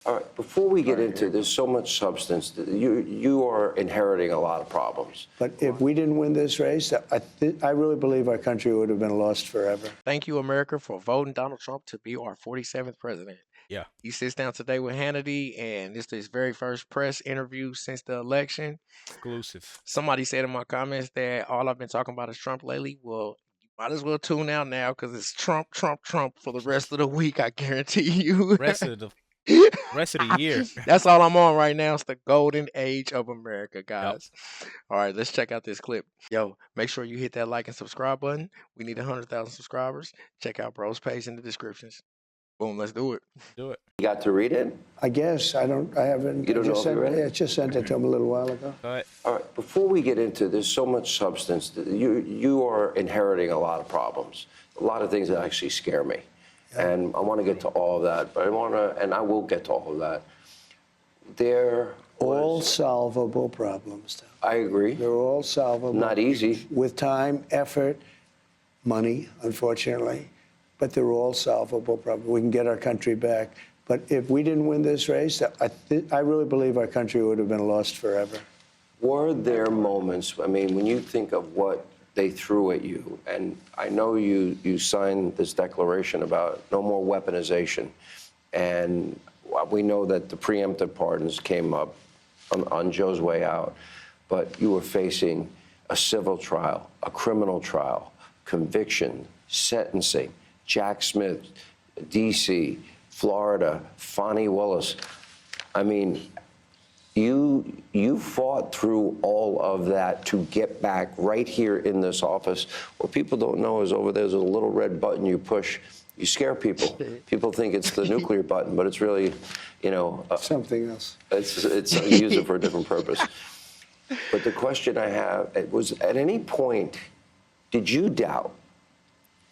All right, before we get into, there's so much substance. You are inheriting a lot of problems. But if we didn't win this race, I really believe our country would have been lost forever. Thank you, America, for voting Donald Trump to be our 47th president. Yeah. He sits down today with Hannity, and it's his very first press interview since the election. Exclusive. Somebody said in my comments that all I've been talking about is Trump lately. Well, you might as well tune out now because it's Trump, Trump, Trump for the rest of the week. I guarantee you. Rest of the year. That's all I'm on right now. It's the golden age of America, guys. All right, let's check out this clip. Yo, make sure you hit that like and subscribe button. We need 100,000 subscribers. Check out Bro's page in the descriptions. Boom, let's do it. Do it. You got to read it? I guess I haven't. You don't know if you read it? I just sent it to him a little while ago. Go ahead. All right, before we get into, there's so much substance. You are inheriting a lot of problems, a lot of things that actually scare me. And I want to get to all of that, but I will get to all of that. All solvable problems, Tom. I agree. They're all solvable. Not easy. With time, effort, money, unfortunately. But they're all solvable problems. We can get our country back. But if we didn't win this race, I really believe our country would have been lost forever. Were there moments, I mean, when you think of what they threw at you, and I know you signed this declaration about no more weaponization, and we know that the preemptive pardons came up on Joe's way out, but you were facing a civil trial, a criminal trial, conviction, sentencing, Jack Smith, D.C., Florida, Fonnie Willis. I mean, you fought through all of that to get back right here in this office. What people don't know is over there's a little red button you push. You scare people. People think it's the nuclear button, but it's really, Something else. It's you use it for a different purpose. But the question I have was, at any point, did you doubt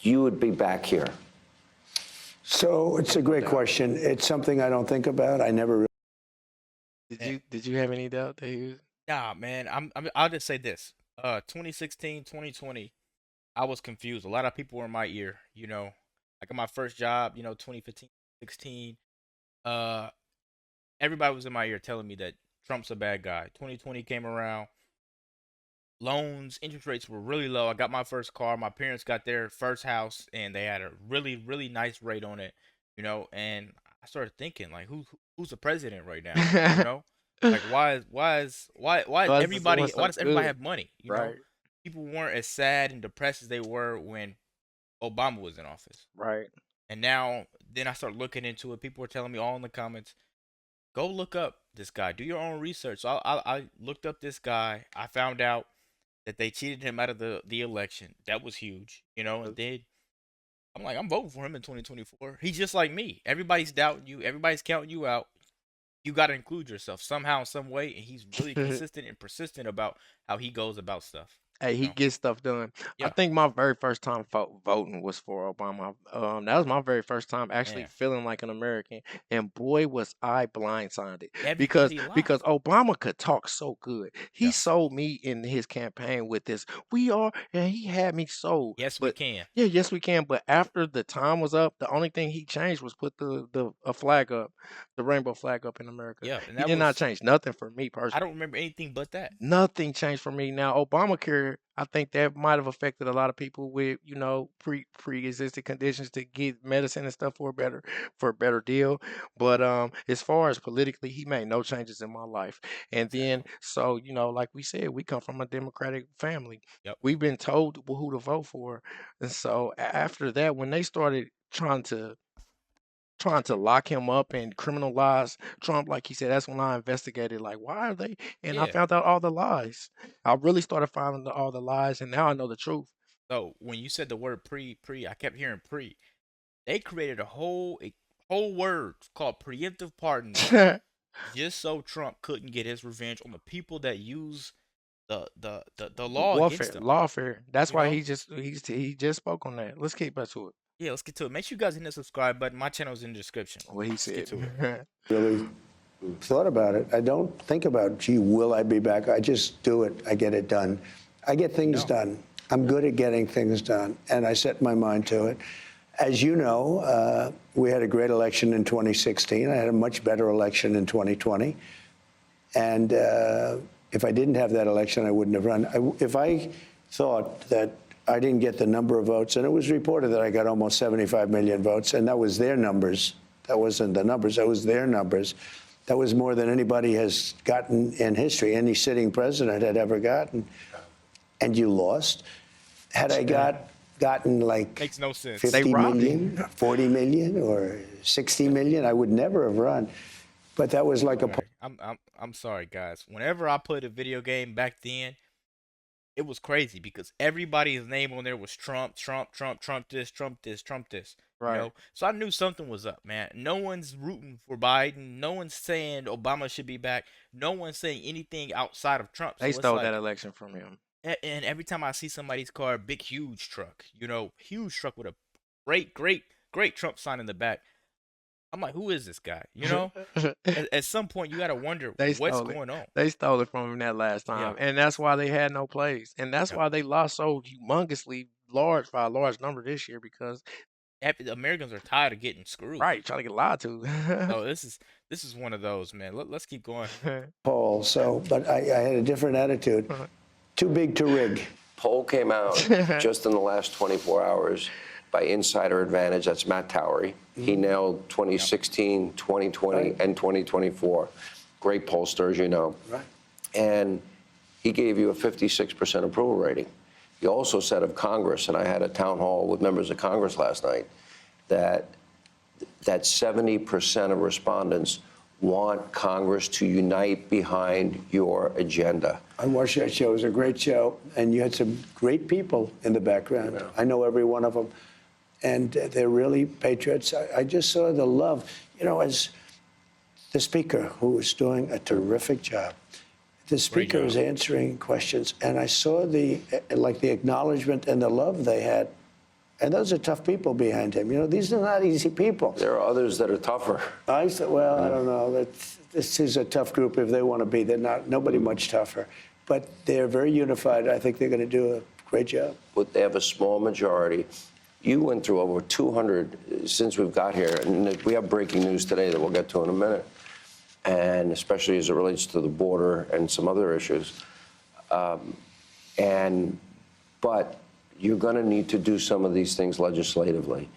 you would be back here? So it's a great question. It's something I don't think about. I never really. Did you have any doubt that he was? Nah, man. I'll just say this. 2016, 2020, I was confused. A lot of people were in my ear. I got my first job. 2015, 16. Everybody was in my ear telling me that Trump's a bad guy. 2020 came around. Loans, interest rates were really low. I got my first car. My parents got their first house, and they had a really, really nice rate on it. And I started thinking, like, who's the president right now? Like, why does everybody have money? Right. People weren't as sad and depressed as they were when Obama was in office. Right. And then I started looking into it. People were telling me all in the comments, go look up this guy. Do your own research. So I looked up this guy. I found out that they cheated him out of the election. That was huge, and then I'm like, I'm voting for him in 2024. He's just like me. Everybody's doubting you. Everybody's counting you out. You got to include yourself somehow, some way, and he's really consistent and persistent about how he goes about stuff. Hey, he gets stuff done. Yeah. I think my very first time voting was for Obama. That was my very first time actually feeling like an American, and boy, was I blindsided because Obama could talk so good. He sold me in his campaign with this. And he had me sold. Yes, we can. Yeah, yes, we can. But after the time was up, the only thing he changed was put a flag up, the rainbow flag up in America. Yeah, and he did not change nothing for me personally. I don't remember anything but that. Nothing changed for me. Now, Obamacare, I think that might have affected a lot of people with, pre-existing conditions to get medicine and stuff for a better deal. But as far as politically, he made no changes in my life. And then, so, like we said, we come from a Democratic family. Yep. We've been told who to vote for. And so after that, when they started trying to lock him up and criminalize Trump, like he said, that's when I investigated, like, why are they? And I found out all the lies. I really started finding all the lies, and now I know the truth. So when you said the word pre, I kept hearing pre. They created a whole word called preemptive pardons just so Trump couldn't get his revenge on the people that use the law against him. Lawfare. That's why he just spoke on that. Let's keep back to it. Yeah, let's get to it. Make sure you guys hit the subscribe button. My channel is in the description. What he said. Let's get to it. Really thought about it. I don't think about, gee, will I be back? I just do it. I get it done. I get things done. I'm good at getting things done, and I set my mind to it. As you know, we had a great election in 2016. I had a much better election in 2020. And if I didn't have that election, I wouldn't have run. If I thought that I didn't get the number of votes, and it was reported that I got almost 75 million votes, and that was their numbers. That wasn't the numbers, that was their numbers. That was more than anybody has gotten in history, any sitting president had ever gotten. And you lost. Had I gotten like Makes no sense. 50 million, 40 million, or 60 million, I would never have run. But that was like a... I'm sorry, guys. Whenever I put a video game back then, it was crazy because everybody's name on there was Trump, Trump, Trump, Trump this, Trump this, Trump this. Right. You know? So I knew something was up, man. No one's rooting for Biden. No one's saying Obama should be back. No one's saying anything outside of Trump. They so stole like, that election from him. and every time I see somebody's car, big, huge truck, you know, huge truck with a great, great, great Trump sign in the back, I'm like, who is this guy? You know, at some point, you got to wonder what's going on. They stole it from him that last time. Yeah. And that's why they had no plays. And that's why they lost so humongously large by a large number this year because The Americans are tired of getting screwed. right, trying to get lied to. So this is one of those, man. Let's keep going. poll. So, but I had a different attitude. Too big to rig. Poll came out just in the last 24 hours by Insider Advantage. That's Matt Towery. He nailed 2016, 2020, and 2024. Great pollster, as you know. Right. And he gave you a 56% approval rating. He also said of Congress, and I had a town hall with members of Congress last night, that 70% of respondents want Congress to unite behind your agenda. I watched that show. It was a great show, and you had some great people in the background. Yeah. I know every one of them, and they're really patriots. I just saw the love, you know, as the speaker, who was doing a terrific job. The speaker was answering questions, and I saw the acknowledgement and the love they had. And those are tough people behind him. You know, these are not easy people. There are others that are tougher. I said, well, I don't know. This is a tough group if they want to be. They're not, nobody much tougher. But they're very unified. I think they're going to do a great job. But they have a small majority. You went through over 200 since we've got here. And we have breaking news today that we'll get to in a minute. And especially as it relates to the border and some other issues. But you're going to need to do some of these things legislatively.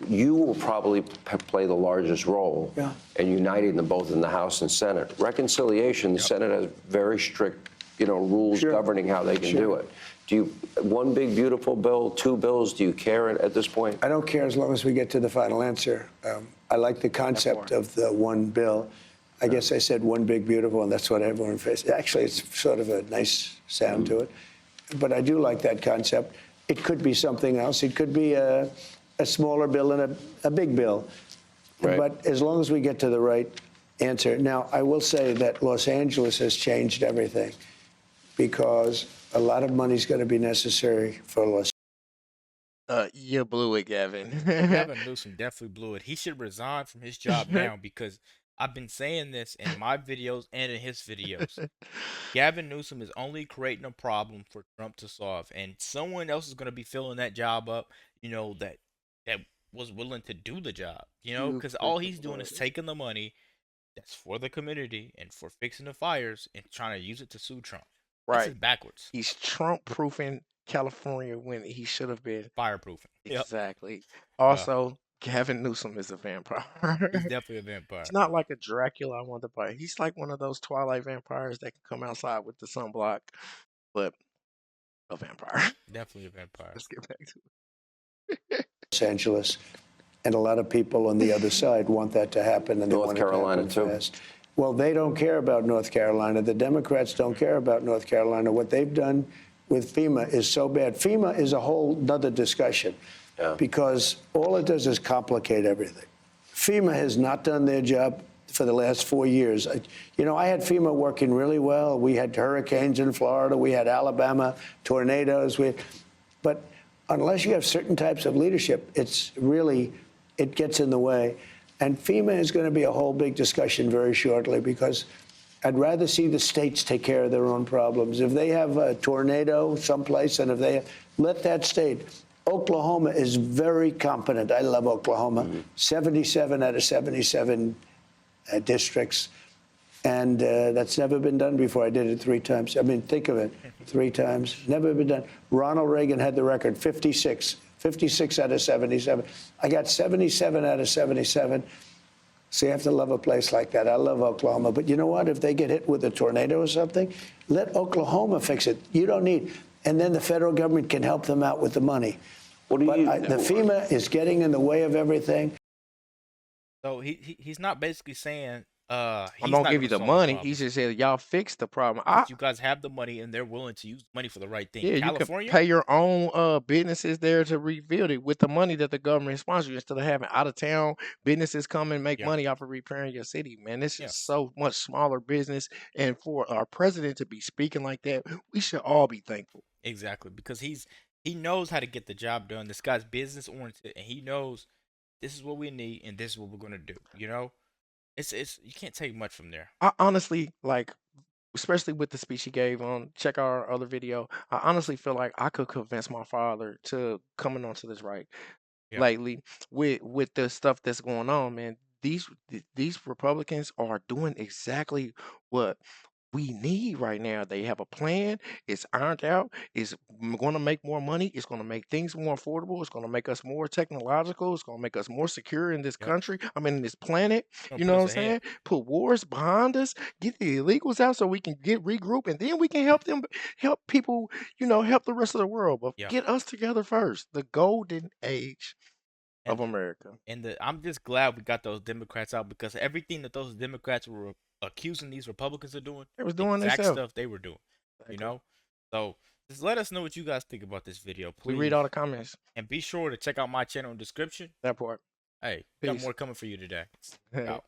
You will probably play the largest role in uniting them both in the House and Senate. Reconciliation, the Senate has very strict, rules governing how they can do it. Do you, one big beautiful bill, two bills, do you care at this point? I don't care as long as we get to the final answer. I like the concept of the one bill. I guess I said one big beautiful, and that's what everyone faces. Actually, it's sort of a nice sound to it. But I do like that concept. It could be something else. It could be a smaller bill and a big bill. Right. But as long as we get to the right answer. Now, I will say that Los Angeles has changed everything because a lot of money is going to be necessary for Los You blew it, Gavin. Gavin Newsom definitely blew it. He should resign from his job now because I've been saying this in my videos and in his videos. Gavin Newsom is only creating a problem for Trump to solve, and someone else is going to be filling that job up, that was willing to do the job, because all he's doing is taking the money that's for the community and for fixing the fires and trying to use it to sue Trump. This is backwards. He's Trump-proofing California when he should have been Fireproofing. Exactly. Also, Gavin Newsom is a vampire. He's definitely a vampire. It's not like a Dracula I want to buy. He's like one of those Twilight vampires that can come outside with the sunblock, but a vampire. Definitely a vampire. Let's get back to it. Los Angeles, and a lot of people on the other side want that to happen, and they North want it to Carolina, happen too. fast. Well, they don't care about North Carolina. The Democrats don't care about North Carolina. What they've done with FEMA is so bad. FEMA is a whole other discussion because all it does is complicate everything. FEMA has not done their job for the last 4 years. I had FEMA working really well. We had hurricanes in Florida. We had Alabama tornadoes. But unless you have certain types of leadership, it gets in the way. And FEMA is going to be a whole big discussion very shortly because I'd rather see the states take care of their own problems. If they have a tornado someplace and if they let that state, Oklahoma is very competent. I love Oklahoma. 77 out of 77 districts. And that's never been done before. I did it 3 times. I mean, think of it, 3 times. Never been done. Ronald Reagan had the record, 56 out of 77. I got 77 out of 77. So you have to love a place like that. I love Oklahoma. But you know what? If they get hit with a tornado or something, let Oklahoma fix it. You don't need. And then the federal government can help them out with the money. The FEMA is getting in the way of everything. So he's not basically saying I'm he's gonna not give you gonna the solve money. problem. He just said y'all fix the problem. But you guys have the money and they're willing to use money for the right thing. Yeah, you can California, pay your own businesses there to rebuild it with the money that the government sponsors you instead of having out of town businesses come and make Yeah. money off of repairing your city. Man, this Yeah. is so much smaller business, and for our president to be speaking like that, we should all be thankful. exactly, because he knows how to get the job done. This guy's business oriented, and he knows this is what we need and this is what we're gonna do. You know, it's you can't take much from there. I honestly like, especially with the speech he gave on check our other video. I honestly feel like I could convince my father to coming onto this right Yeah. lately with the stuff that's going on, man. These Republicans are doing exactly what we need right now. They have a plan. It's ironed out. It's going to make more money. It's going to make things more affordable. It's going to make us more technological. It's going to make us more secure in this Yep. country. I mean, in this planet. Gonna You put know what us I'm ahead. saying? Put wars behind us. Get the illegals out so we can get regroup, and then we can help them, help people. Help the rest of the world. But Yeah. get us together first. The golden age of And America. I'm just glad we got those Democrats out because everything that those Democrats were accusing these Republicans of doing, They was the doing exact themselves. stuff they were doing. You Exactly. know, so just let us know what you guys think about this video, We please. read all the comments. And be sure to check out my channel in the description. That part. Hey, got more coming for you today. Out.